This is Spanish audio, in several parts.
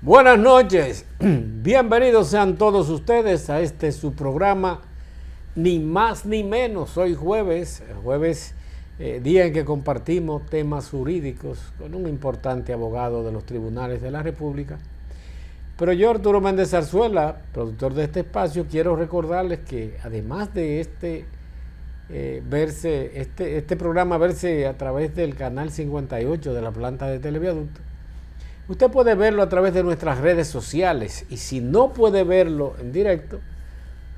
Buenas noches, bienvenidos sean todos ustedes a su programa, ni más ni menos. Hoy jueves, día en que compartimos temas jurídicos con un importante abogado de los tribunales de la República. Pero yo, Arturo Méndez Zarzuela, productor de este espacio, quiero recordarles que además de este programa verse a través del canal 58 de la planta de Televiaducto, usted puede verlo a través de nuestras redes sociales, y si no puede verlo en directo,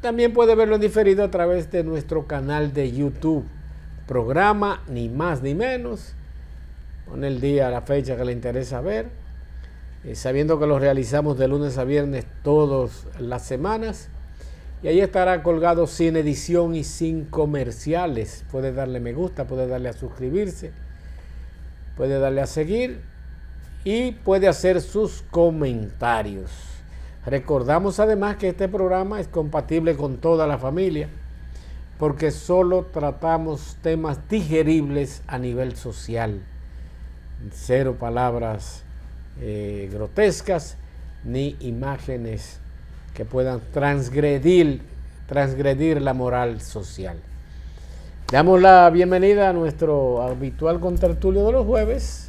también puede verlo en diferido a través de nuestro canal de YouTube. Programa Ni Más Ni Menos. Pone el día, la fecha que le interesa ver, sabiendo que lo realizamos de lunes a viernes todas las semanas. Y ahí estará colgado sin edición y sin comerciales. Puede darle me gusta, puede darle a suscribirse, puede darle a seguir y puede hacer sus comentarios. Recordamos además que este programa es compatible con toda la familia, porque solo tratamos temas digeribles a nivel social. Cero palabras grotescas ni imágenes que puedan transgredir la moral social. Damos la bienvenida a nuestro habitual contertulio de los jueves,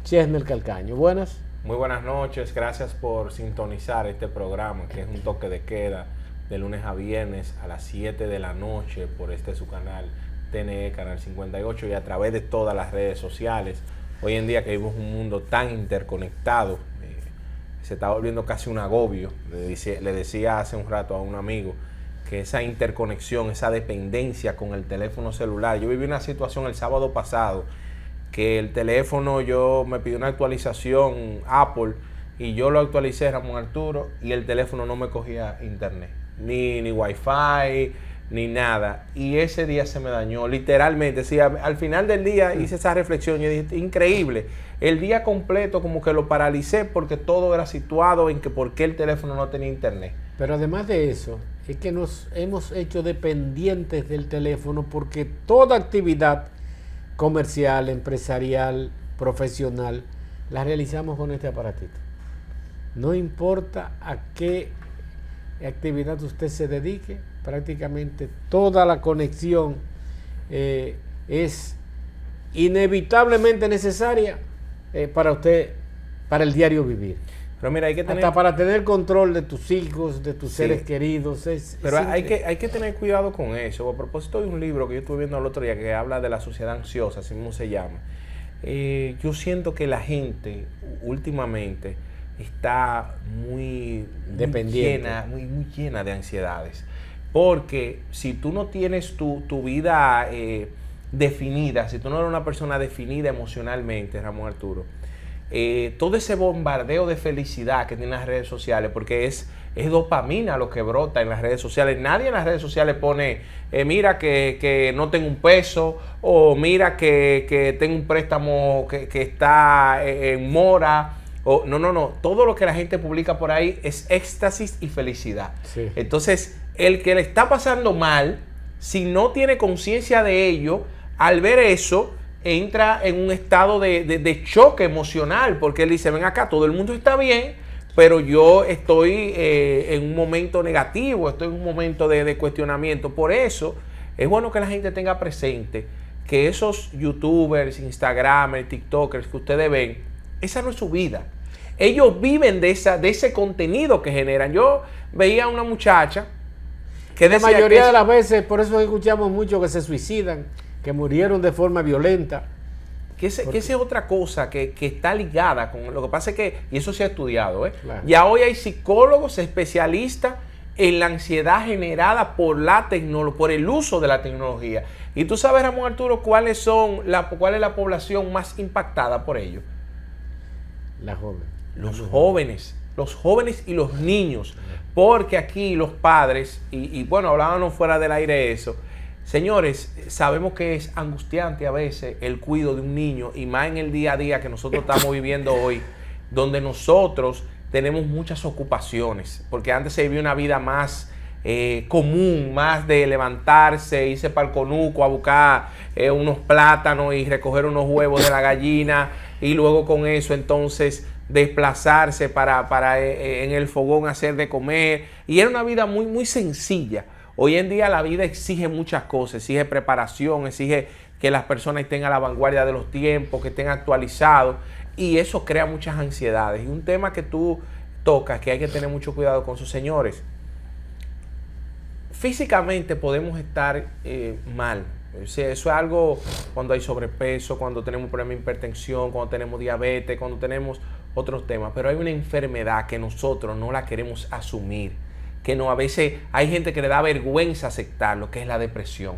Chesnel Calcaño. Buenas. Muy buenas noches, gracias por sintonizar este programa, que es un toque de queda de lunes a viernes a las 7 de la noche por su canal TNE, Canal 58, y a través de todas las redes sociales. Hoy en día que vivimos un mundo tan interconectado, se está volviendo casi un agobio. Le decía hace un rato a un amigo que esa interconexión, esa dependencia con el teléfono celular. Yo viví una situación el sábado pasado que el teléfono, yo me pidió una actualización Apple y yo lo actualicé, Ramón Arturo, y el teléfono no me cogía internet, ni Wi-Fi, ni nada. Y ese día se me dañó, literalmente. Sí, al final del día hice esa reflexión, yo dije, increíble, el día completo como que lo paralicé porque todo era situado en que por qué el teléfono no tenía internet. Pero además de eso, es que nos hemos hecho dependientes del teléfono, porque toda actividad comercial, empresarial, profesional, la realizamos con este aparatito. No importa a qué actividad usted se dedique, prácticamente toda la conexión es inevitablemente necesaria para usted, para el diario vivir. Pero mira, hay que tener... Hasta para tener control de tus hijos, de tus seres queridos. Pero hay que tener cuidado con eso. A propósito de un libro que yo estuve viendo el otro día que habla de la sociedad ansiosa, así mismo se llama. Yo siento que la gente últimamente está muy llena de ansiedades. Porque si tú no tienes tu vida definida, si tú no eres una persona definida emocionalmente, Ramón Arturo, todo ese bombardeo de felicidad que tienen las redes sociales, porque es dopamina lo que brota en las redes sociales. Nadie en las redes sociales pone, mira que no tengo un peso, o mira que tengo un préstamo que está en mora. No. Todo lo que la gente publica por ahí es éxtasis y felicidad. Sí. Entonces, el que le está pasando mal, si no tiene conciencia de ello, al ver eso, entra en un estado de choque emocional, porque él dice, ven acá, todo el mundo está bien, pero yo estoy en un momento negativo, estoy en un momento de cuestionamiento. Por eso es bueno que la gente tenga presente que esos youtubers, instagramers, tiktokers que ustedes ven, esa no es su vida. Ellos viven de ese contenido que generan. Yo veía a una muchacha que la mayoría de las veces, por eso escuchamos mucho que se suicidan, que murieron de forma violenta. Que esa es otra cosa que está ligada con lo que pasa es que, y eso se ha estudiado, claro. Ya hoy hay psicólogos especialistas en la ansiedad generada por por el uso de la tecnología. Y tú sabes, Ramón Arturo, cuál es la población más impactada por ello. Los jóvenes y los niños. Porque aquí los padres, y bueno, hablábamos fuera del aire de eso. Señores, sabemos que es angustiante a veces el cuidado de un niño, y más en el día a día que nosotros estamos viviendo hoy, donde nosotros tenemos muchas ocupaciones, porque antes se vivía una vida más común, más de levantarse, irse para el conuco a buscar unos plátanos y recoger unos huevos de la gallina, y luego con eso entonces desplazarse para en el fogón hacer de comer. Y era una vida muy, muy sencilla. Hoy en día la vida exige muchas cosas, exige preparación, exige que las personas estén a la vanguardia de los tiempos, que estén actualizados, y eso crea muchas ansiedades. Y un tema que tú tocas, que hay que tener mucho cuidado con sus señores. Físicamente podemos estar mal. O sea, eso es algo cuando hay sobrepeso, cuando tenemos problema de hipertensión, cuando tenemos diabetes, cuando tenemos otros temas. Pero hay una enfermedad que nosotros no la queremos asumir, que no, a veces hay gente que le da vergüenza aceptarlo, que es la depresión.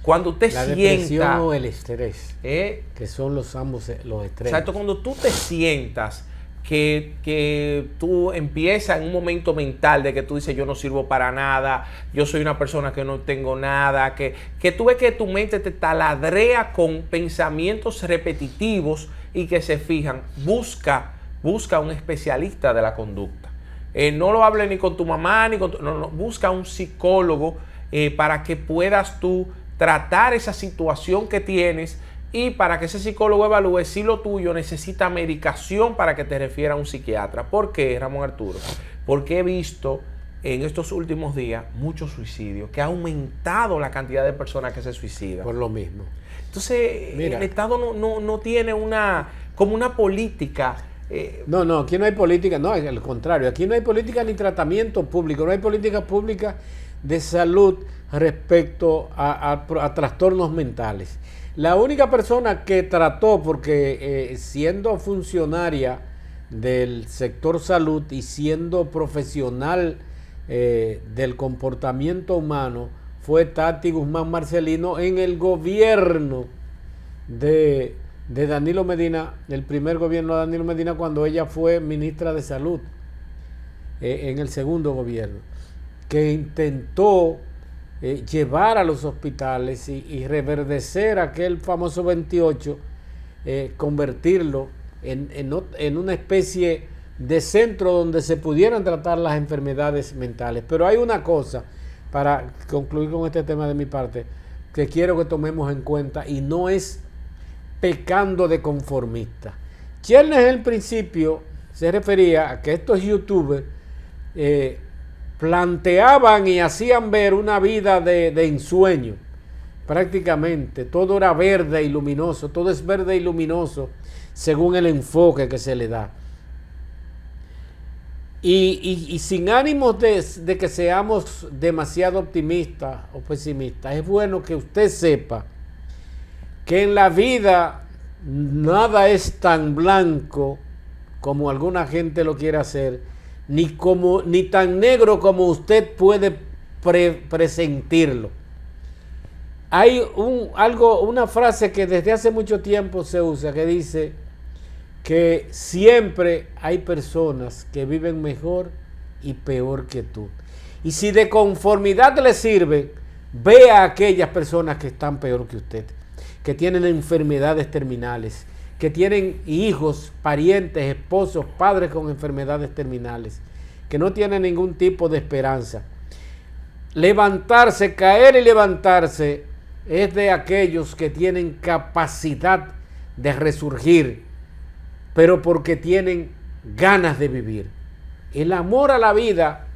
Cuando usted la sienta... depresión o el estrés, que son ambos los extremos. Exacto, cuando tú te sientas que tú empiezas en un momento mental de que tú dices yo no sirvo para nada, yo soy una persona que no tengo nada, que tú ves que tu mente te taladrea con pensamientos repetitivos y que se fijan, busca un especialista de la conducta. No lo hables ni con tu mamá, ni con no, busca un psicólogo para que puedas tú tratar esa situación que tienes, y para que ese psicólogo evalúe si lo tuyo necesita medicación para que te refiera a un psiquiatra. ¿Por qué, Ramón Arturo? Porque he visto en estos últimos días muchos suicidios, que ha aumentado la cantidad de personas que se suicidan. Por lo mismo. Entonces, mira, el Estado no tiene como una política. No, aquí no hay política, no, al contrario, aquí no hay política ni tratamiento público, no hay política pública de salud respecto a trastornos mentales. La única persona que trató, porque siendo funcionaria del sector salud y siendo profesional del comportamiento humano, fue Tati Guzmán Marcelino en el gobierno de Danilo Medina, el primer gobierno de Danilo Medina, cuando ella fue ministra de Salud, en el segundo gobierno, que intentó llevar a los hospitales y reverdecer aquel famoso 28, convertirlo en una especie de centro donde se pudieran tratar las enfermedades mentales. Pero hay una cosa, para concluir con este tema de mi parte, que quiero que tomemos en cuenta, y no es pecando de conformista. Chernes en el principio se refería a que estos youtubers planteaban y hacían ver una vida de ensueño. Prácticamente todo era verde y luminoso, todo es verde y luminoso según el enfoque que se le da. Y sin ánimos de que seamos demasiado optimistas o pesimistas, es bueno que usted sepa que en la vida nada es tan blanco como alguna gente lo quiere hacer, ni tan negro como usted puede presentirlo. Hay una frase que desde hace mucho tiempo se usa, que dice que siempre hay personas que viven mejor y peor que tú. Y si de conformidad le sirve, vea a aquellas personas que están peor que usted, que tienen enfermedades terminales, que tienen hijos, parientes, esposos, padres con enfermedades terminales, que no tienen ningún tipo de esperanza. Levantarse, caer y levantarse es de aquellos que tienen capacidad de resurgir, pero porque tienen ganas de vivir. El amor a la vida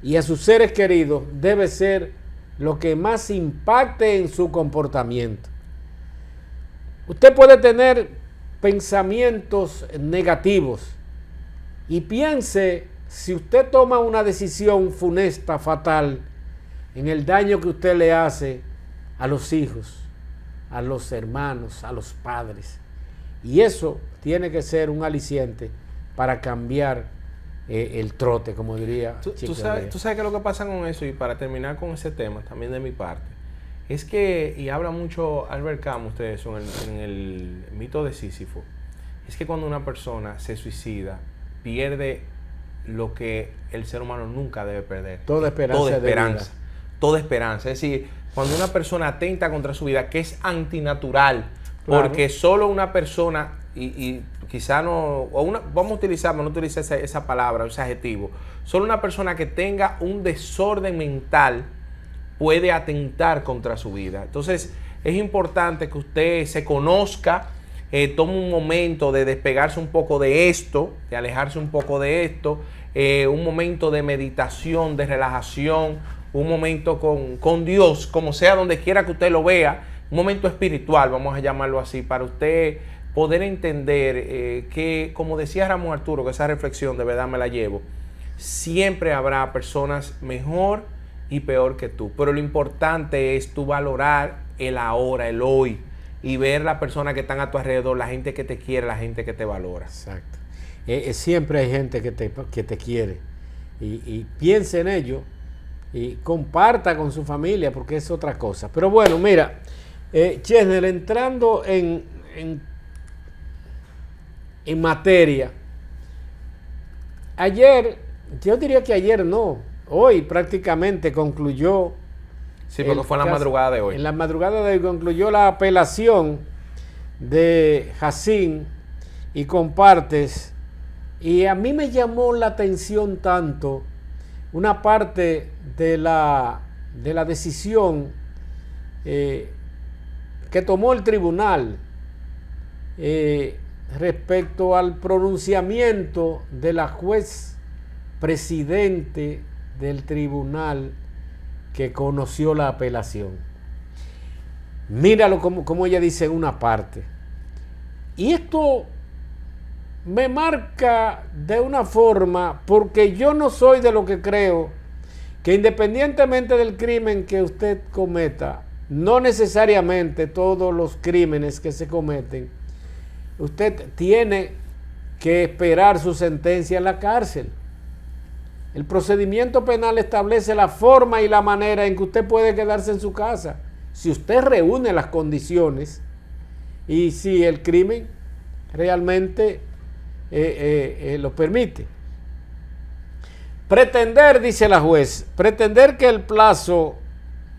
y a sus seres queridos debe ser lo que más impacte en su comportamiento. Usted puede tener pensamientos negativos y piense, si usted toma una decisión funesta, fatal, en el daño que usted le hace a los hijos, a los hermanos, a los padres. Y eso tiene que ser un aliciente para cambiar el trote, como diría Chico. ¿Tú sabes qué es lo que pasa con eso? Y para terminar con ese tema, también de mi parte, es que, y habla mucho Albert Camus de eso en el mito de Sísifo, es que cuando una persona se suicida, pierde lo que el ser humano nunca debe perder. Toda esperanza. Toda esperanza. Es decir, cuando una persona atenta contra su vida, que es antinatural, claro, porque solo una persona, y quizá no, vamos a utilizar, no utiliza esa palabra, ese adjetivo, solo una persona que tenga un desorden mental puede atentar contra su vida. Entonces, es importante que usted se conozca, tome un momento de despegarse un poco de esto, de alejarse un poco de esto, un momento de meditación, de relajación, un momento con Dios, como sea, donde quiera que usted lo vea, un momento espiritual, vamos a llamarlo así, para usted poder entender que, como decía Ramón Arturo, que esa reflexión de verdad me la llevo, siempre habrá personas mejor y peor que tú, pero lo importante es tú valorar el ahora, el hoy, y ver las personas que están a tu alrededor, la gente que te quiere, la gente que te valora. Exacto. Siempre hay gente que te quiere, y piense en ello y comparta con su familia, porque es otra cosa. Pero bueno, mira, Chesner, entrando en materia, ayer, yo diría que ayer no, hoy prácticamente concluyó. Sí, porque fue en la madrugada de hoy. En la madrugada de hoy concluyó la apelación de Jacín y Compartes, y a mí me llamó la atención tanto una parte de la decisión que tomó el tribunal respecto al pronunciamiento de la juez presidente del tribunal que conoció la apelación. Míralo como ella dice en una parte. Y esto me marca de una forma, porque yo no soy de lo que creo que independientemente del crimen que usted cometa, no necesariamente todos los crímenes que se cometen, usted tiene que esperar su sentencia en la cárcel. El procedimiento penal establece la forma y la manera en que usted puede quedarse en su casa, si usted reúne las condiciones y si el crimen realmente lo permite. Pretender, dice la juez, pretender que el plazo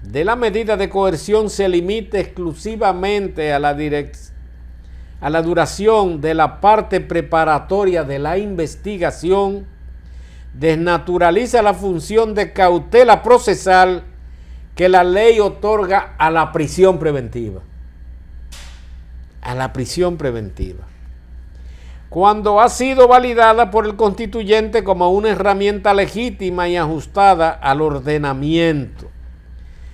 de la medida de coerción se limite exclusivamente a la duración de la parte preparatoria de la investigación desnaturaliza la función de cautela procesal que la ley otorga a la prisión preventiva. A la prisión preventiva. Cuando ha sido validada por el constituyente como una herramienta legítima y ajustada al ordenamiento,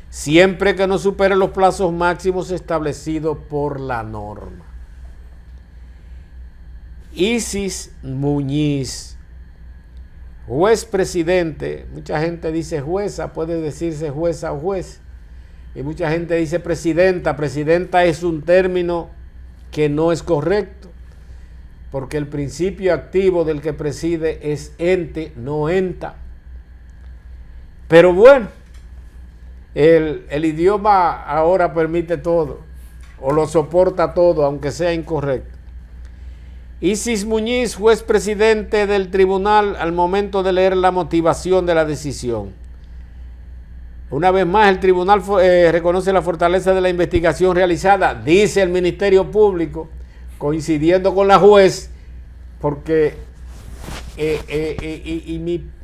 siempre que no supere los plazos máximos establecidos por la norma. Isis Muñiz, juez presidente, mucha gente dice jueza, puede decirse jueza o juez, y mucha gente dice presidenta. Presidenta es un término que no es correcto, porque el principio activo del que preside es ente, no enta. Pero bueno, el idioma ahora permite todo, o lo soporta todo, aunque sea incorrecto. Isis Muñiz, juez presidente del tribunal, al momento de leer la motivación de la decisión. Una vez más, el tribunal reconoce la fortaleza de la investigación realizada, dice el Ministerio Público, coincidiendo con la juez, porque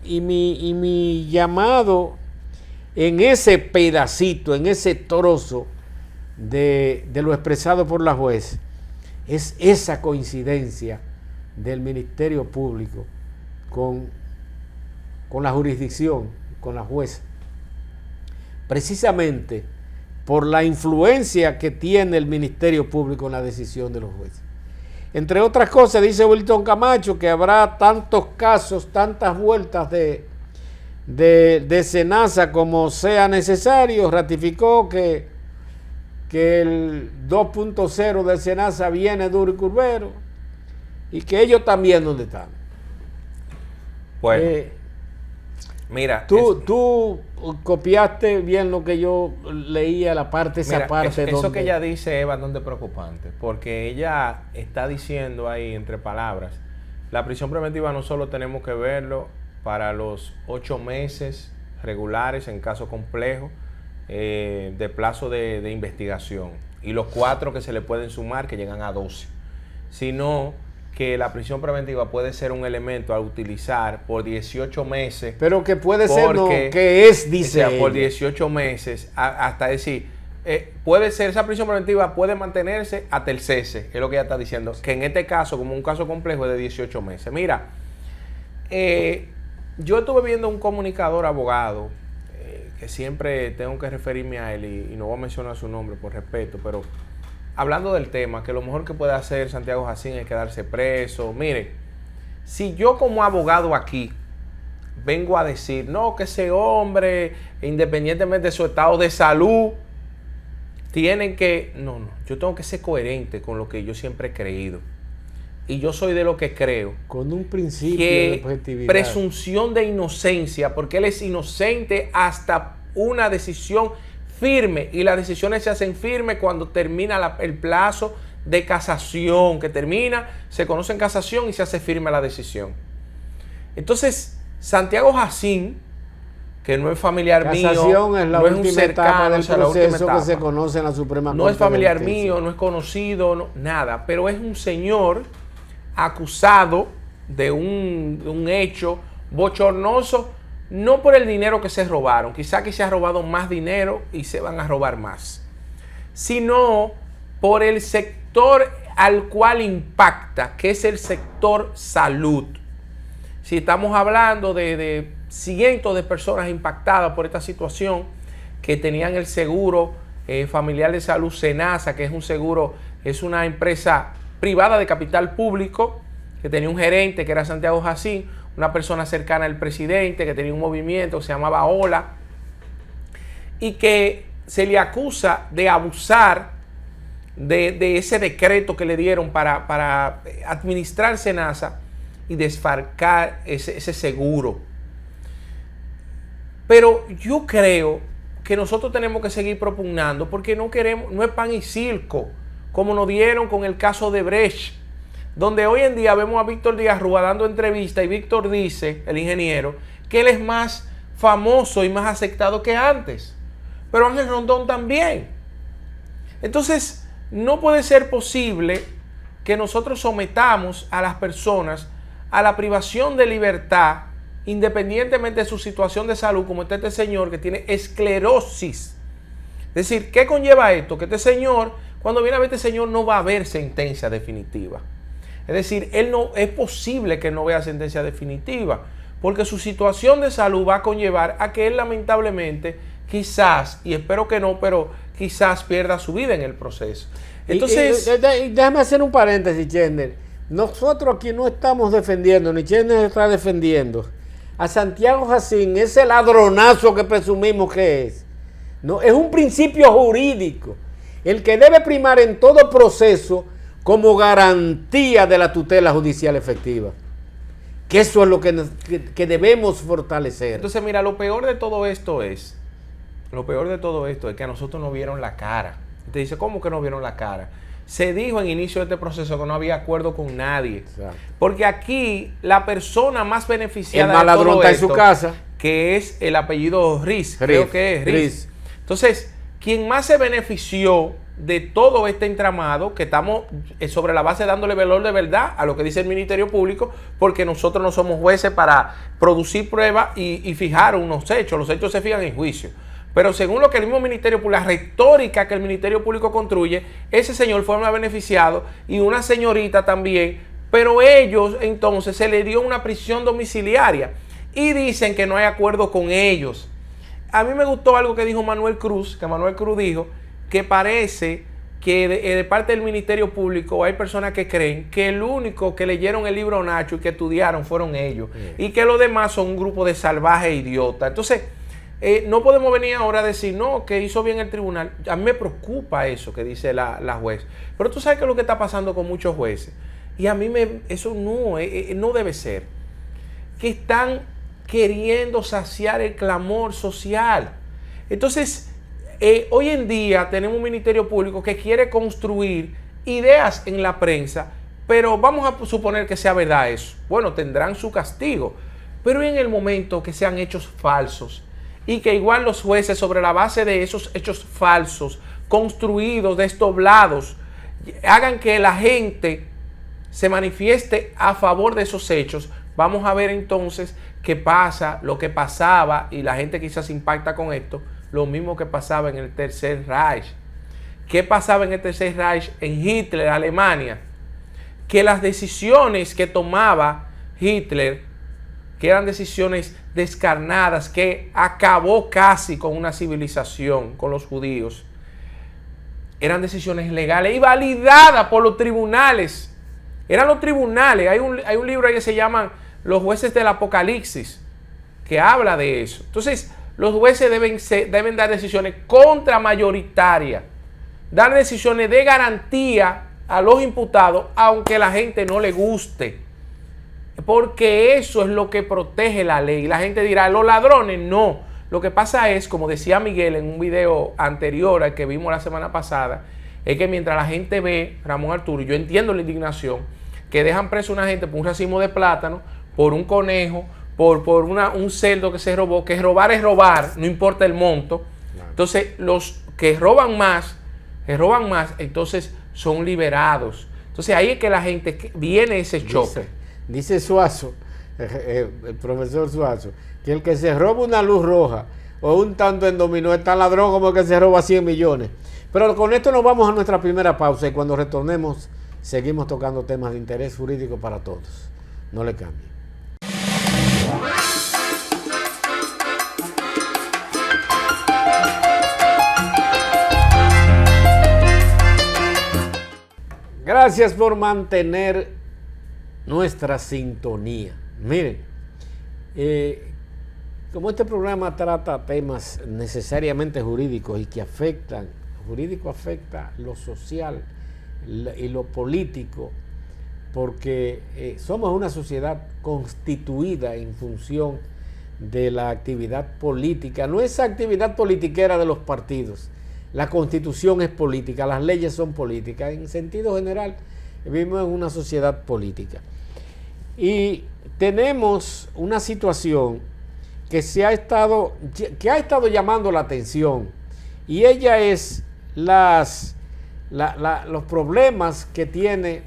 mi llamado en ese pedacito, en ese trozo de lo expresado por la juez, es esa coincidencia del Ministerio Público con la jurisdicción, con la jueza, precisamente por la influencia que tiene el Ministerio Público en la decisión de los jueces. Entre otras cosas, dice Wilton Camacho que habrá tantos casos, tantas vueltas de Senasa como sea necesario. Ratificó que el 2.0 de Senasa viene duro y curvero, y que ellos también donde están. Bueno, mira, tú copiaste bien lo que yo leía, la parte, esa parte. Eso que ella dice es bastante preocupante, porque ella está diciendo ahí, entre palabras, la prisión preventiva no solo tenemos que verlo para los 8 meses regulares en caso complejo de plazo de investigación, y los 4 que se le pueden sumar, que llegan a 12, sino que la prisión preventiva puede ser un elemento a utilizar por 18 meses. Pero que puede ser, no, que es, dice, o sea, por 18 meses, hasta decir, puede ser, esa prisión preventiva puede mantenerse hasta el cese, es lo que ella está diciendo, que en este caso, como un caso complejo, es de 18 meses. Mira, yo estuve viendo un comunicador abogado, que siempre tengo que referirme a él y no voy a mencionar su nombre por respeto, pero hablando del tema, que lo mejor que puede hacer Santiago Jacín es quedarse preso. Mire, si yo como abogado aquí vengo a decir, no, que ese hombre, independientemente de su estado de salud, tienen que... No, yo tengo que ser coherente con lo que yo siempre he creído. Y yo soy de lo que creo. Con un principio que de objetividad. Presunción de inocencia, porque él es inocente hasta una decisión firme. Y las decisiones se hacen firmes cuando termina el plazo de casación, que termina, se conoce en casación y se hace firme la decisión. Entonces, Santiago Jacín, que no es familiar casación mío, es la no es un última etapa cercano, del o sea, la última proceso que etapa. se conoce en la Suprema Corte. No es familiar de Justicia. mío, no es conocido, no, nada, pero es un señor acusado de un hecho bochornoso, no por el dinero que se robaron, quizá que se ha robado más dinero y se van a robar más, sino por el sector al cual impacta, que es el sector salud. Si estamos hablando de cientos de personas impactadas por esta situación, que tenían el seguro familiar de salud Senasa, que es un seguro, es una empresa privada de capital público, que tenía un gerente que era Santiago Jacín, una persona cercana al presidente, que tenía un movimiento que se llamaba Ola, y que se le acusa de abusar de ese decreto que le dieron para administrar Senasa y desfalcar ese seguro. Pero yo creo que nosotros tenemos que seguir propugnando, porque no queremos, no es pan y circo, como nos dieron con el caso de Brecht, donde hoy en día vemos a Víctor Díaz Rúa dando entrevista y Víctor dice, el ingeniero, que él es más famoso y más aceptado que antes. Pero Ángel Rondón también. Entonces, no puede ser posible que nosotros sometamos a las personas a la privación de libertad, independientemente de su situación de salud, como está este señor que tiene esclerosis. Es decir, ¿qué conlleva esto? Que este señor, cuando viene a ver este señor, no va a haber sentencia definitiva. Es decir, él no, es posible que no vea sentencia definitiva, porque su situación de salud va a conllevar a que él lamentablemente, quizás, y espero que no, pero quizás pierda su vida en el proceso. Entonces, déjame hacer un paréntesis, Chender. Nosotros aquí no estamos defendiendo, ni Chender está defendiendo a Santiago Jacín, ese ladronazo que presumimos que es. No, es un principio jurídico, el que debe primar en todo proceso como garantía de la tutela judicial efectiva. Que eso es lo que debemos fortalecer. Entonces, mira, lo peor de todo esto es que a nosotros nos vieron la cara. Te dice, ¿cómo que no vieron la cara? Se dijo en inicio de este proceso que no había acuerdo con nadie. Exacto. Porque aquí la persona más beneficiada de todo esto, en su casa, que es el apellido Riz, creo que es Riz. Entonces, quien más se benefició de todo este entramado, que estamos sobre la base dándole valor de verdad a lo que dice el Ministerio Público, porque nosotros no somos jueces para producir pruebas y fijar unos hechos. Los hechos se fijan en juicio. Pero según lo que el mismo Ministerio Público, la retórica que el Ministerio Público construye, ese señor fue más beneficiado y una señorita también, pero ellos entonces se le dio una prisión domiciliaria y dicen que no hay acuerdo con ellos. A mí me gustó algo que dijo Manuel Cruz, dijo que parece que de parte del Ministerio Público hay personas que creen que el único que leyeron el libro Nacho y que estudiaron fueron ellos, y que los demás son un grupo de salvajes idiotas. Entonces, no podemos venir ahora a decir, no, que hizo bien el tribunal. A mí me preocupa eso que dice la juez. Pero tú sabes qué es lo que está pasando con muchos jueces. Y a mí eso no debe ser. Que están queriendo saciar el clamor social. Entonces, hoy en día tenemos un Ministerio Público que quiere construir ideas en la prensa, pero vamos a suponer que sea verdad eso. Bueno, tendrán su castigo. Pero en el momento que sean hechos falsos, y que igual los jueces, sobre la base de esos hechos falsos, construidos, desdoblados, hagan que la gente se manifieste a favor de esos hechos, vamos a ver entonces qué pasa, lo que pasaba, y la gente quizás impacta con esto, lo mismo que pasaba en el Tercer Reich. ¿Qué pasaba en el Tercer Reich en Hitler, Alemania? Que las decisiones que tomaba Hitler, que eran decisiones descarnadas, que acabó casi con una civilización, con los judíos, eran decisiones legales y validadas por los tribunales. Eran los tribunales. Hay un libro ahí que se llama Los jueces del Apocalipsis, que habla de eso. Entonces, los jueces deben dar decisiones contramayoritarias, dar decisiones de garantía a los imputados, aunque la gente no le guste. Porque eso es lo que protege la ley. La gente dirá, los ladrones, no. Lo que pasa es, como decía Miguel en un video anterior al que vimos la semana pasada, es que mientras la gente ve, Ramón Arturo, y yo entiendo la indignación, que dejan preso a una gente por un racimo de plátano, por un conejo, por un cerdo que se robó, que robar es robar, no importa el monto. Entonces, los que roban más, entonces son liberados. Entonces, ahí es que la gente viene ese choque. Dice Suazo, el profesor Suazo, que el que se roba una luz roja o un tanto en dominó es tan ladrón como el que se roba 100 millones. Pero con esto nos vamos a nuestra primera pausa y cuando retornemos seguimos tocando temas de interés jurídico para todos. No le cambie. Gracias por mantener nuestra sintonía. Miren, como este programa trata temas necesariamente jurídicos y que afectan, jurídico afecta lo social y lo político, porque somos una sociedad constituida en función de la actividad política, no esa actividad politiquera de los partidos. La Constitución es política, las leyes son políticas. En sentido general, vivimos en una sociedad política. Y tenemos una situación que ha estado llamando la atención, y ella es los problemas que tiene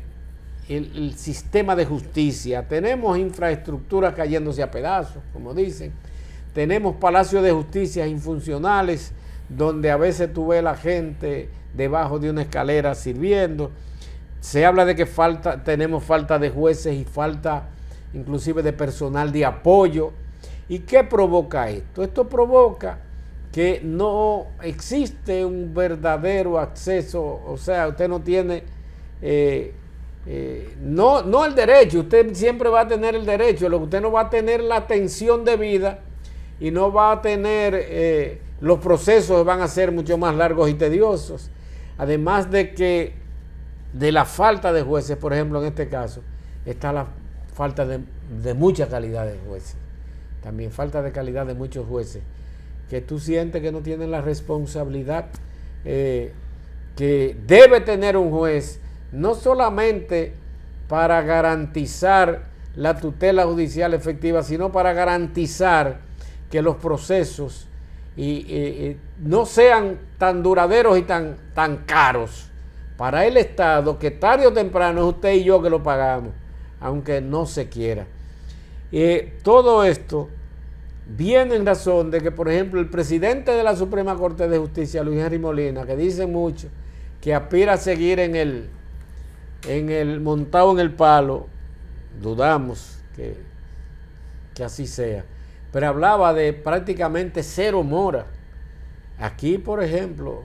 el sistema de justicia. Tenemos infraestructuras cayéndose a pedazos, como dicen. Tenemos palacios de justicia infuncionales, donde a veces tú ves la gente debajo de una escalera sirviendo. Se habla de que tenemos falta de jueces y falta inclusive de personal de apoyo. ¿Y qué provoca esto? Esto provoca que no existe un verdadero acceso, o sea, usted no tiene, no el derecho, usted siempre va a tener el derecho, lo que usted no va a tener la atención debida y no va a tener, los procesos van a ser mucho más largos y tediosos, además de que de la falta de jueces, por ejemplo, en este caso, está la falta de mucha calidad de jueces, también falta de calidad de muchos jueces, que tú sientes que no tienen la responsabilidad que debe tener un juez, no solamente para garantizar la tutela judicial efectiva, sino para garantizar que los procesos no sean tan duraderos y tan caros para el Estado, que tarde o temprano es usted y yo que lo pagamos, aunque no se quiera. Todo esto viene en razón de que, por ejemplo, el presidente de la Suprema Corte de Justicia, Luis Henry Molina, que dice mucho que aspira a seguir montado en el palo, dudamos que así sea, pero hablaba de prácticamente cero mora. Aquí, por ejemplo,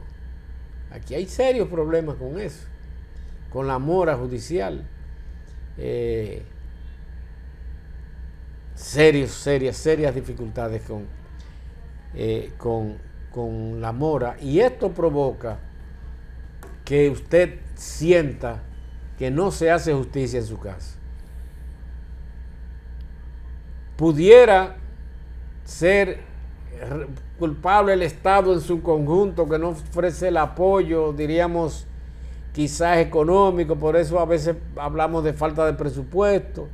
aquí hay serios problemas con eso, con la mora judicial. Serias dificultades con la mora, y esto provoca que usted sienta que no se hace justicia en su casa. Pudiera ser culpable el Estado en su conjunto, que no ofrece el apoyo, diríamos, quizás económico, por eso a veces hablamos de falta de presupuesto.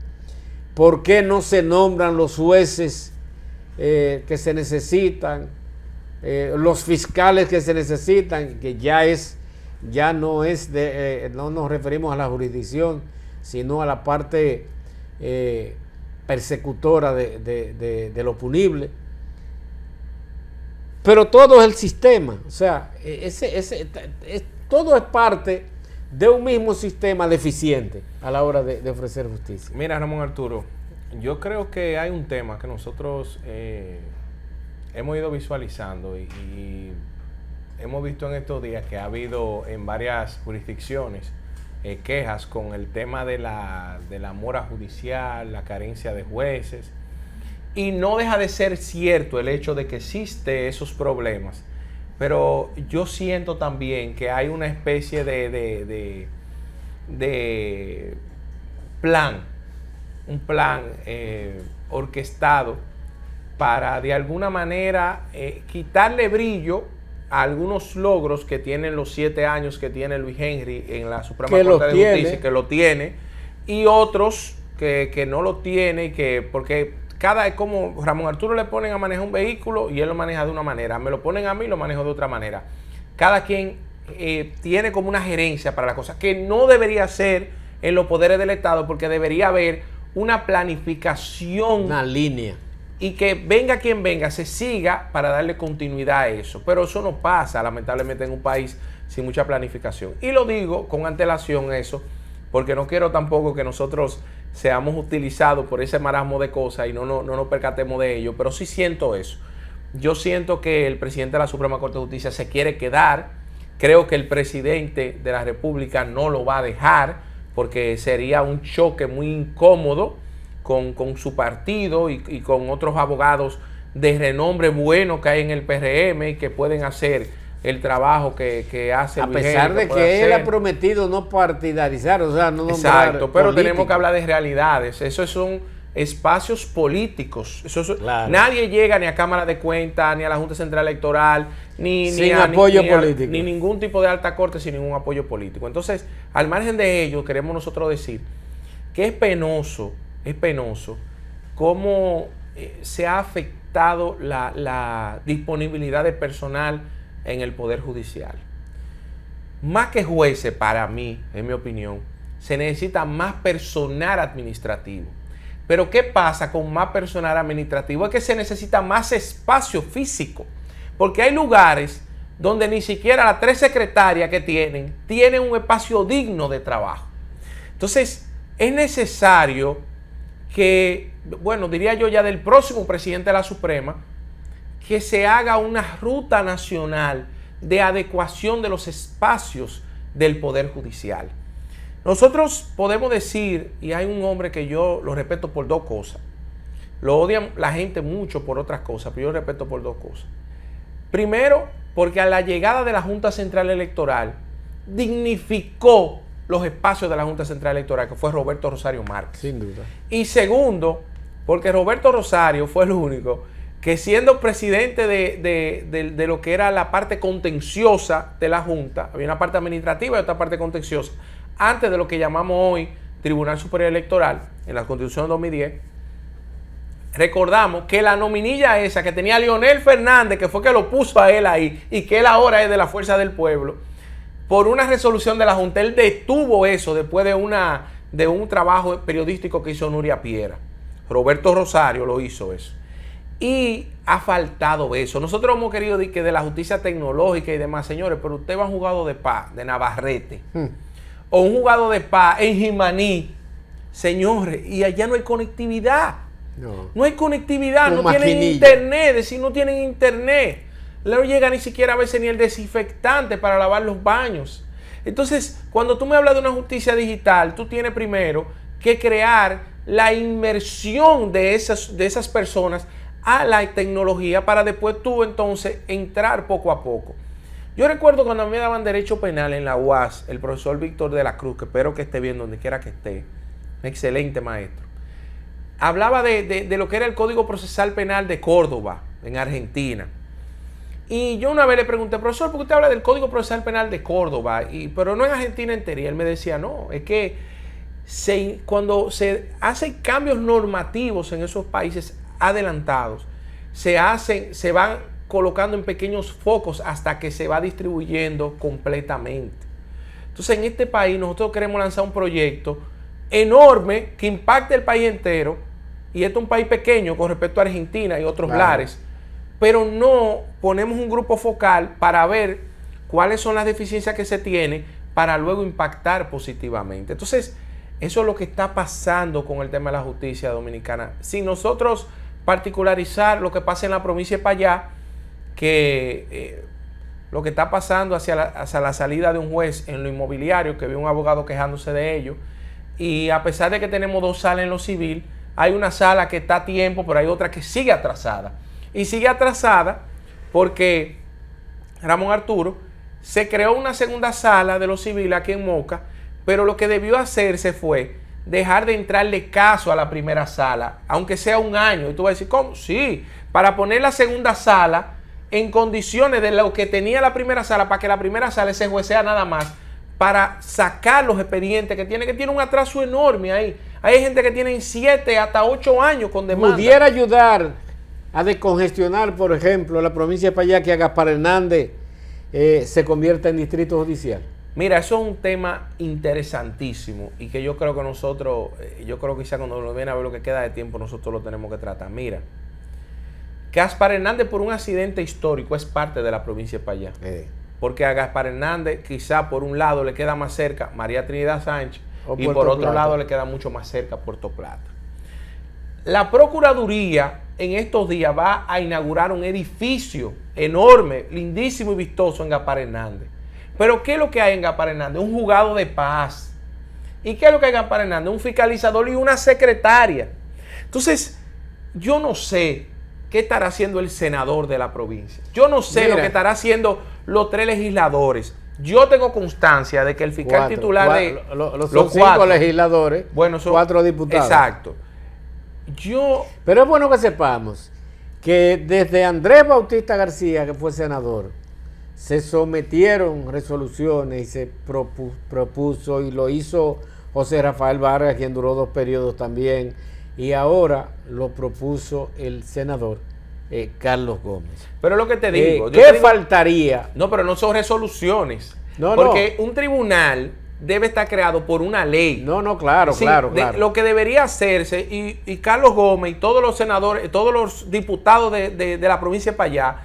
¿Por qué no se nombran los jueces que se necesitan, los fiscales que se necesitan, que no nos referimos a la jurisdicción, sino a la parte persecutora de lo punible? pero todo es el sistema. O sea, todo es parte de un mismo sistema deficiente a la hora de ofrecer justicia. Mira, Ramón Arturo, yo creo que hay un tema que nosotros hemos ido visualizando y hemos visto en estos días que ha habido en varias jurisdicciones quejas con el tema de la mora judicial, la carencia de jueces, y no deja de ser cierto el hecho de que existen esos problemas, pero yo siento también que hay una especie de plan, un plan orquestado para de alguna manera quitarle brillo a algunos logros que tienen los 7 años que tiene Luis Henry en la Suprema Corte de Justicia, que lo tiene, y otros que no lo tiene, porque es como Ramón Arturo le ponen a manejar un vehículo y él lo maneja de una manera, me lo ponen a mí y lo manejo de otra manera. Cada quien tiene como una gerencia para la cosa, que no debería ser en los poderes del Estado, porque debería haber una planificación, una línea, y que venga quien venga, se siga para darle continuidad a eso. Pero eso no pasa, lamentablemente, en un país sin mucha planificación. Y lo digo con antelación eso, porque no quiero tampoco que nosotros seamos utilizados por ese marasmo de cosas y no nos percatemos de ello, pero sí siento eso. Yo siento que el presidente de la Suprema Corte de Justicia se quiere quedar. Creo que el presidente de la República no lo va a dejar, porque sería un choque muy incómodo con su partido y con otros abogados de renombre bueno que hay en el PRM y que pueden hacer el trabajo que hace a Luis pesar Henry, de que él ha prometido no partidarizar, o sea, no nombrar. Exacto, pero político. tenemos que hablar de realidades. Esos son espacios políticos. Claro. Nadie llega ni a Cámara de Cuentas, ni a la Junta Central Electoral, ni apoyo político, ni ningún tipo de alta corte sin ningún apoyo político. Entonces, al margen de ello, queremos nosotros decir que es penoso cómo se ha afectado la disponibilidad de personal en el Poder Judicial. Más que jueces, para mí, en mi opinión, se necesita más personal administrativo. Pero ¿qué pasa con más personal administrativo? Es que se necesita más espacio físico, porque hay lugares donde ni siquiera las 3 secretarias que tienen un espacio digno de trabajo. Entonces, es necesario que, bueno, diría yo ya del próximo presidente de la Suprema, que se haga una ruta nacional de adecuación de los espacios del Poder Judicial. Nosotros podemos decir, y hay un hombre que yo lo respeto por 2 cosas. Lo odian la gente mucho por otras cosas, pero yo lo respeto por 2 cosas. Primero, porque a la llegada de la Junta Central Electoral dignificó los espacios de la Junta Central Electoral, que fue Roberto Rosario Márquez. Sin duda. Y segundo, porque Roberto Rosario fue el único que, siendo presidente de lo que era la parte contenciosa de la Junta, había una parte administrativa y otra parte contenciosa, antes de lo que llamamos hoy Tribunal Superior Electoral, en la Constitución de 2010, recordamos que la nominilla esa que tenía Leonel Fernández, que fue que lo puso a él ahí, y que él ahora es de la Fuerza del Pueblo, por una resolución de la Junta, él detuvo eso después de un trabajo periodístico que hizo Nuria Piera. Roberto Rosario lo hizo eso. Y ha faltado eso. Nosotros hemos querido decir que de la justicia tecnológica y demás, señores, pero usted va a un juzgado de paz de Navarrete o un juzgado de paz en Jimaní, señores, y allá no hay conectividad. No hay conectividad, no tienen internet, es decir, no tienen internet. No llega ni siquiera a veces ni el desinfectante para lavar los baños. Entonces, cuando tú me hablas de una justicia digital, tú tienes primero que crear la inmersión de esas personas a la tecnología para después tú entonces entrar poco a poco. Yo recuerdo cuando me daban derecho penal en la UAS, el profesor Víctor de la Cruz, que espero que esté bien donde quiera que esté, un excelente maestro, hablaba de lo que era el Código Procesal Penal de Córdoba, en Argentina. Y yo una vez le pregunté, profesor, ¿por qué usted habla del Código Procesal Penal de Córdoba? Pero no en Argentina entera. Y él me decía, no, es que cuando se hacen cambios normativos en esos países adelantados, se van colocando en pequeños focos hasta que se va distribuyendo completamente. Entonces, en este país nosotros queremos lanzar un proyecto enorme que impacte el país entero, y este es un país pequeño con respecto a Argentina y otros lares, pero no ponemos un grupo focal para ver cuáles son las deficiencias que se tienen para luego impactar positivamente. Entonces, eso es lo que está pasando con el tema de la justicia dominicana. Si nosotros particularizar lo que pasa en la provincia de Payá, que lo que está pasando hacia la salida de un juez en lo inmobiliario, que vi un abogado quejándose de ello, y a pesar de que tenemos 2 salas en lo civil, hay una sala que está a tiempo, pero hay otra que sigue atrasada. Y sigue atrasada porque Ramón Arturo se creó una segunda sala de lo civil aquí en Moca, pero lo que debió hacerse fue dejar de entrarle caso a la primera sala, aunque sea un año. Y tú vas a decir, ¿cómo? Sí, para poner la segunda sala en condiciones de lo que tenía la primera sala, para que la primera sala se juecea nada más, para sacar los expedientes que tiene un atraso enorme ahí. Hay gente que tiene 7 hasta 8 años con demanda. ¿Pudiera ayudar a descongestionar, por ejemplo, la provincia de Payá, que a Gaspar Hernández se convierta en distrito judicial? Mira, eso es un tema interesantísimo y que yo creo que nosotros, quizá cuando nos viene a ver lo que queda de tiempo, nosotros lo tenemos que tratar. Mira, Gaspar Hernández por un accidente histórico es parte de la provincia de Payá. Porque a Gaspar Hernández quizá por un lado le queda más cerca María Trinidad Sánchez y por otro lado le queda mucho más cerca Puerto Plata. La Procuraduría en estos días va a inaugurar un edificio enorme, lindísimo y vistoso en Gaspar Hernández. Pero ¿qué es lo que hay en Gaspar Hernández? Un juzgado de paz. ¿Y qué es lo que hay en Gaspar Hernández? Un fiscalizador y una secretaria. Entonces, yo no sé qué estará haciendo el senador de la provincia. Yo no sé lo que estará haciendo los 3 legisladores. Yo tengo constancia de que el fiscal titular de los 5 legisladores, bueno, son 4 diputados. Exacto. Pero es bueno que sepamos que desde Andrés Bautista García, que fue senador, se sometieron resoluciones y se propuso, y lo hizo José Rafael Vargas, quien duró 2 periodos también, y ahora lo propuso el senador Carlos Gómez. Pero lo que te digo... ¿Qué faltaría? No, pero no son resoluciones. Porque un tribunal debe estar creado por una ley. No, claro. Lo que debería hacerse, y Carlos Gómez y todos los senadores, todos los diputados de la provincia de Payá,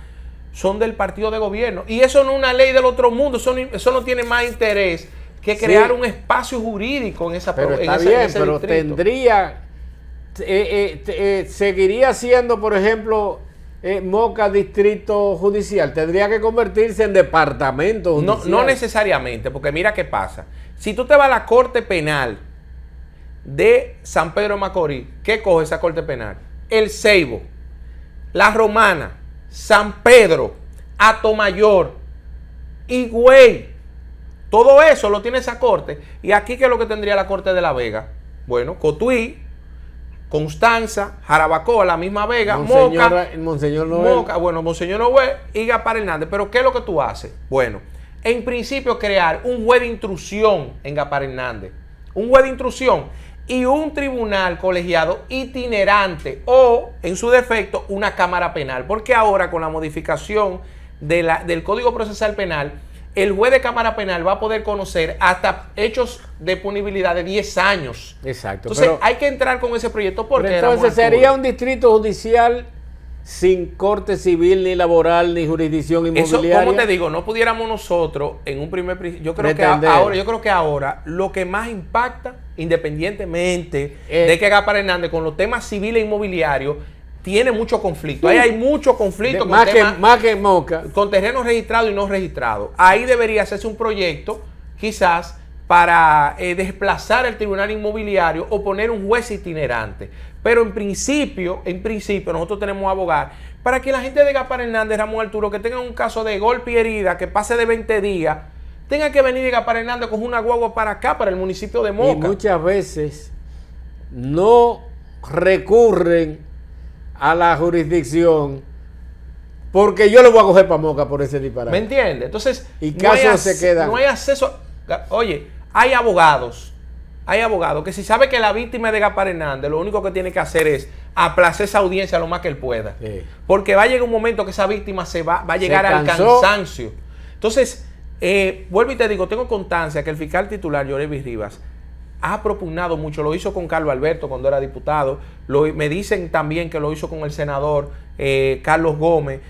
son del partido de gobierno. Y eso no es una ley del otro mundo. Eso no tiene más interés que crear un espacio jurídico en esa provincia. Pero está bien, pero tendría... seguiría siendo, por ejemplo, Moca distrito judicial. Tendría que convertirse en departamento judicial. No necesariamente, porque mira qué pasa. Si tú te vas a la Corte Penal de San Pedro de Macorís, ¿qué coge esa Corte Penal? El Ceibo, La Romana, San Pedro, Atomayor, Higüey. Todo eso lo tiene esa corte. Y aquí, ¿qué es lo que tendría la Corte de La Vega? Bueno, Cotuí, Constanza, Jarabacoa, la misma Vega, Monseñor Noel. Moca, bueno, Monseñor Noel y Gaspar Hernández. Pero ¿qué es lo que tú haces? Bueno, en principio crear un juez de intrusión en Gaspar Hernández. Un juez de intrusión y un tribunal colegiado itinerante o, en su defecto, una cámara penal. Porque ahora, con la modificación del Código Procesal Penal, el juez de cámara penal va a poder conocer hasta hechos de punibilidad de 10 años. Exacto. Entonces, hay que entrar con ese proyecto porque... Entonces, sería un distrito judicial sin corte civil, ni laboral, ni jurisdicción inmobiliaria. Eso, como te digo, no pudiéramos nosotros en un primer principio. Yo creo que ahora lo que más impacta, independientemente de que Gaspar Hernández con los temas civiles e inmobiliarios tiene mucho conflicto. Ahí hay mucho conflicto más que Moca, con terrenos registrados y no registrados. Ahí debería hacerse un proyecto, quizás, para desplazar el tribunal inmobiliario o poner un juez itinerante. Pero en principio nosotros tenemos que abogar para que la gente de Gaspar Hernández, Ramón Arturo, que tengan un caso de golpe y herida que pase de 20 días, tengan que venir de Gaspar Hernández con una guagua para acá, para el municipio de Moca. Y muchas veces no recurren a la jurisdicción porque yo lo voy a coger para Moca por ese disparate. ¿Me entiendes? Entonces, y casos se quedan. No hay acceso. Oye, hay abogados que si sabe que la víctima es de Gaspar Hernández, lo único que tiene que hacer es aplazar esa audiencia lo más que él pueda. Sí. Porque va a llegar un momento que esa víctima va a llegar al cansancio. Entonces, vuelvo y te digo, tengo constancia que el fiscal titular, Yorevis Rivas, ha propugnado mucho, lo hizo con Carlos Alberto cuando era diputado, me dicen también que lo hizo con el senador Carlos Gómez,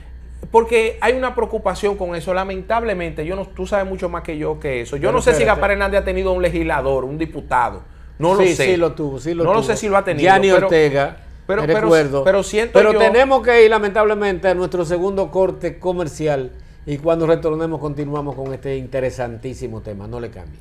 porque hay una preocupación con eso. Lamentablemente, tú sabes mucho más que yo que eso. Yo no sé si Gaspar Hernández ha tenido un legislador, un diputado. No lo sé. Sí lo tuvo, no lo sé si lo ha tenido. Gianni Ortega, recuerdo. Pero tenemos que ir lamentablemente a nuestro segundo corte comercial y cuando retornemos continuamos con este interesantísimo tema. No le cambie.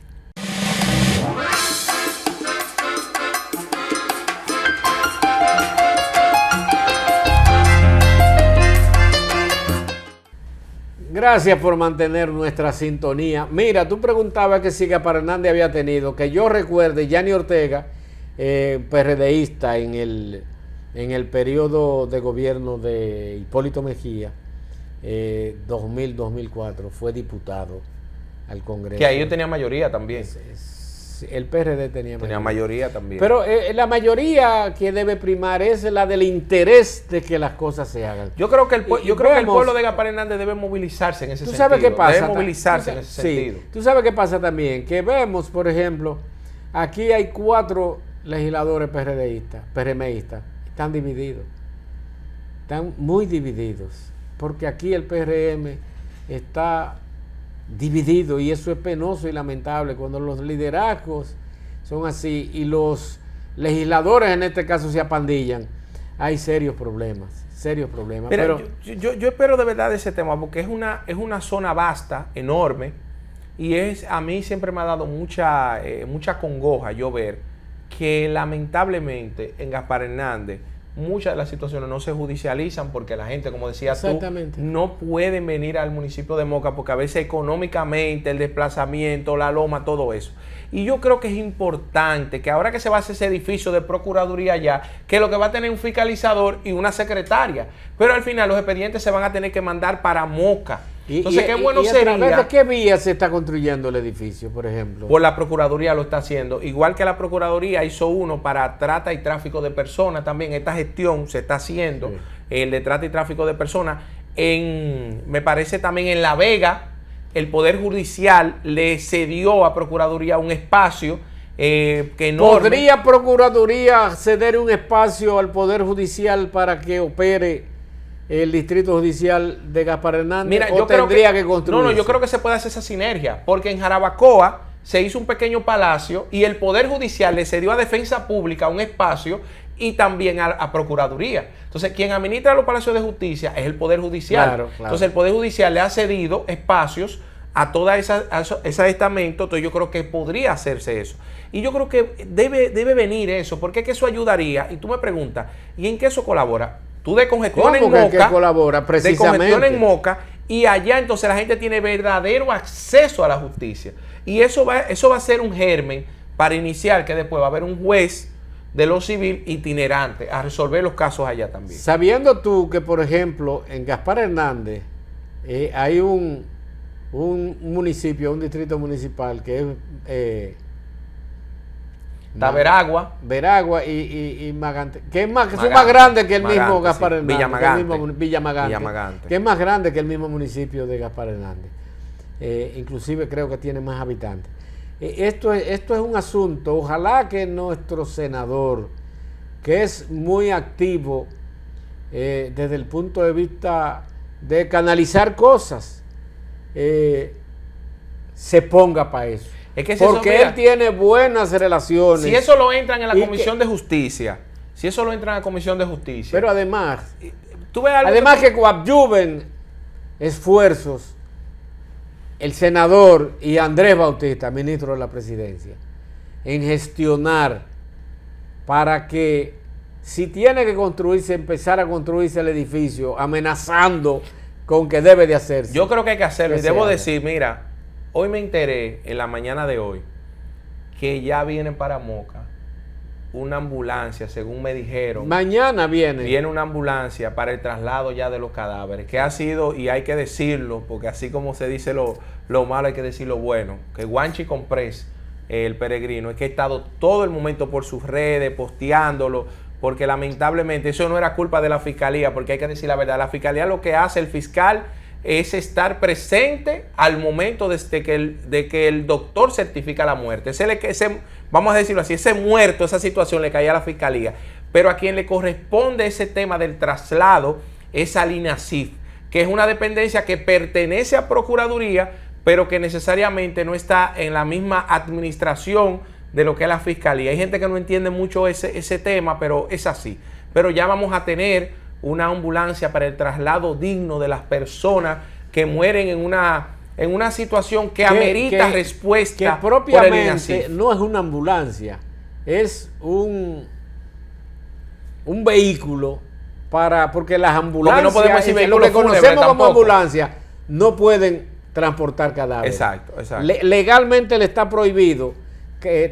Gracias por mantener nuestra sintonía. Mira, tú preguntabas que si Gaspar Hernández había tenido, que yo recuerde, Gianni Ortega, PRDista en el periodo de gobierno de Hipólito Mejía, 2000-2004, fue diputado al Congreso. Que ahí yo tenía mayoría también. El PRD tenía mayoría también. Pero la mayoría que debe primar es la del interés de que las cosas se hagan. Yo creo que el pueblo de Gaspar Hernández debe movilizarse en ese sentido. ¿Tú sabes qué pasa? Debe movilizarse en ese sentido. Tú sabes qué pasa también, que vemos, por ejemplo, aquí hay 4 legisladores PRMistas, están divididos. Están muy divididos, porque aquí el PRM está dividido y eso es penoso y lamentable cuando los liderazgos son así y los legisladores en este caso se apandillan. Hay serios problemas. Mira, pero yo espero de verdad ese tema porque es una zona vasta, enorme, y a mí siempre me ha dado mucha congoja yo ver que lamentablemente en Gaspar Hernández muchas de las situaciones no se judicializan porque la gente, como decías tú, no pueden venir al municipio de Moca porque a veces económicamente, el desplazamiento, la loma, todo eso. Y yo creo que es importante que ahora que se va a hacer ese edificio de procuraduría allá, que lo que va a tener un fiscalizador y una secretaria, pero al final los expedientes se van a tener que mandar para Moca. Entonces, qué bueno sería. ¿De qué vía se está construyendo el edificio, por ejemplo? Por la Procuraduría lo está haciendo. Igual que la Procuraduría hizo uno para trata y tráfico de personas también. Esta gestión se está haciendo, el de trata y tráfico de personas. Me parece también en La Vega, el Poder Judicial le cedió a Procuraduría un espacio que no. ¿Podría Procuraduría ceder un espacio al Poder Judicial para que opere el Distrito Judicial de Gaspar Hernández? Mira, ¿O tendría que construirse? No, yo creo que se puede hacer esa sinergia, porque en Jarabacoa se hizo un pequeño palacio y el Poder Judicial le cedió a Defensa Pública un espacio y también a Procuraduría. Entonces, quien administra los palacios de justicia es el Poder Judicial. Claro. Entonces, el Poder Judicial le ha cedido espacios a toda ese estamento, entonces yo creo que podría hacerse eso. Y yo creo que debe venir eso, porque es que eso ayudaría. Y tú me preguntas, ¿y en qué eso colabora? Tú descongestionas en Moca, que colabora precisamente en Moca, y allá entonces la gente tiene verdadero acceso a la justicia. Y eso va a ser un germen para iniciar que después va a haber un juez de lo civil itinerante a resolver los casos allá también. Sabiendo tú que, por ejemplo, en Gaspar Hernández hay un municipio, un distrito municipal que es está Veragua y Magante, que es más, son más grandes que el mismo Gaspar Hernández. Villamagante, que es más grande que el mismo municipio de Gaspar Hernández. Inclusive creo que tiene más habitantes. Esto es un asunto, ojalá que nuestro senador, que es muy activo desde el punto de vista de canalizar cosas, se ponga para eso. Es que porque él tiene buenas relaciones. Si eso lo entran en la Comisión de Justicia, pero además, ¿tú que coadyuven esfuerzos el senador y Andrés Bautista, ministro de la Presidencia, en gestionar para que si tiene que construirse, empezar a construirse el edificio, amenazando con que debe de hacerse. Yo creo que hay que hacerlo. Y debo decir, mira, hoy me enteré, en la mañana de hoy, que ya viene para Moca una ambulancia, según me dijeron. Mañana viene. Viene una ambulancia para el traslado ya de los cadáveres, que ha sido, y hay que decirlo, porque así como se dice lo malo, hay que decir lo bueno, que Guanchi Comprés, el peregrino, es que ha estado todo el momento por sus redes, posteándolo, porque lamentablemente eso no era culpa de la fiscalía, porque hay que decir la verdad, la fiscalía lo que hace, el fiscal es estar presente al momento de que el doctor certifica la muerte. Vamos a decirlo así, ese muerto, esa situación le cae a la fiscalía. Pero a quien le corresponde ese tema del traslado es al INASIF, que es una dependencia que pertenece a Procuraduría, pero que necesariamente no está en la misma administración de lo que es la fiscalía. Hay gente que no entiende mucho ese tema, pero es así. Pero ya vamos a tener una ambulancia para el traslado digno de las personas que mueren en una situación que amerita respuesta. Que propiamente no es una ambulancia, es un vehículo porque las ambulancias, no podemos decir lo que conocemos como ambulancia, no pueden transportar cadáveres. Exacto. Legalmente le está prohibido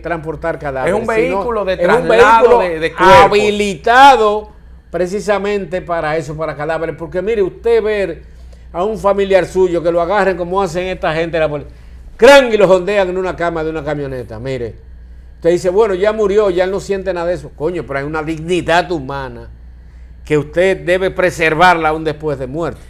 transportar cadáveres. Es un vehículo de traslado de cuerpos, habilitado precisamente para eso, para cadáveres. Porque mire, usted ver a un familiar suyo que lo agarren como hacen esta gente de la policía, ¡cran! Y lo jondean en una cama de una camioneta. Mire, usted dice, bueno, ya murió, ya él no siente nada de eso. Coño, pero hay una dignidad humana que usted debe preservarla aún después de muerte.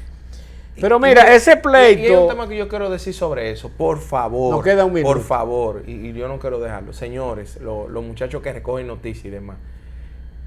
Pero mira, ese pleito... Y hay un tema que yo quiero decir sobre eso. Por favor. Nos queda un minuto. Por favor. Y yo no quiero dejarlo. Señores, los muchachos que recogen noticias y demás,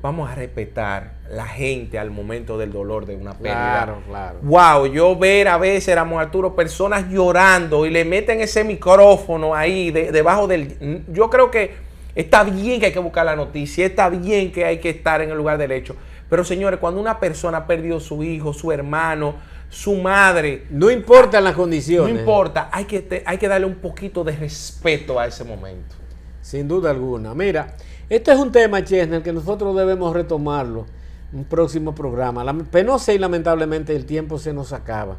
vamos a respetar la gente al momento del dolor de una pérdida. Claro. Wow, yo ver a veces, Ramón Arturo, personas llorando y le meten ese micrófono ahí debajo del... Yo creo que está bien que hay que buscar la noticia, está bien que hay que estar en el lugar del hecho. Pero señores, cuando una persona ha perdido su hijo, su hermano, su madre... No importan las condiciones. No importa, hay que darle un poquito de respeto a ese momento. Sin duda alguna. Mira, este es un tema, Chesner, que nosotros debemos retomarlo en un próximo programa. Penosa y lamentablemente el tiempo se nos acaba.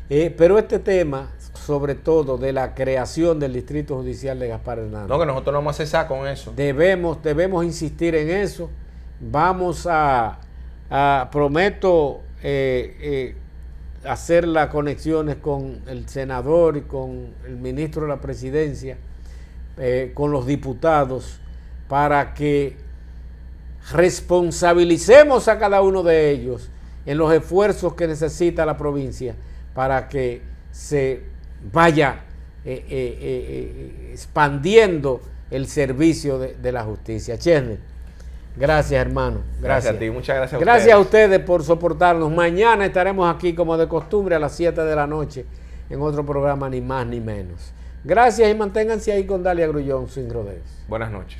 Pero este tema, sobre todo de la creación del Distrito Judicial de Gaspar Hernández. No, que nosotros no vamos a cesar con eso. Debemos insistir en eso. Vamos prometo hacer las conexiones con el senador y con el ministro de la presidencia, con los diputados, para que responsabilicemos a cada uno de ellos en los esfuerzos que necesita la provincia para que se vaya expandiendo el servicio de la justicia. Chesner, gracias, hermano. Gracias a ti, muchas gracias. Gracias a ustedes por soportarnos. Mañana estaremos aquí como de costumbre a las 7 de la noche en otro programa, ni más ni menos. Gracias y manténganse ahí con Dalia Grullón sin rodeos. Buenas noches.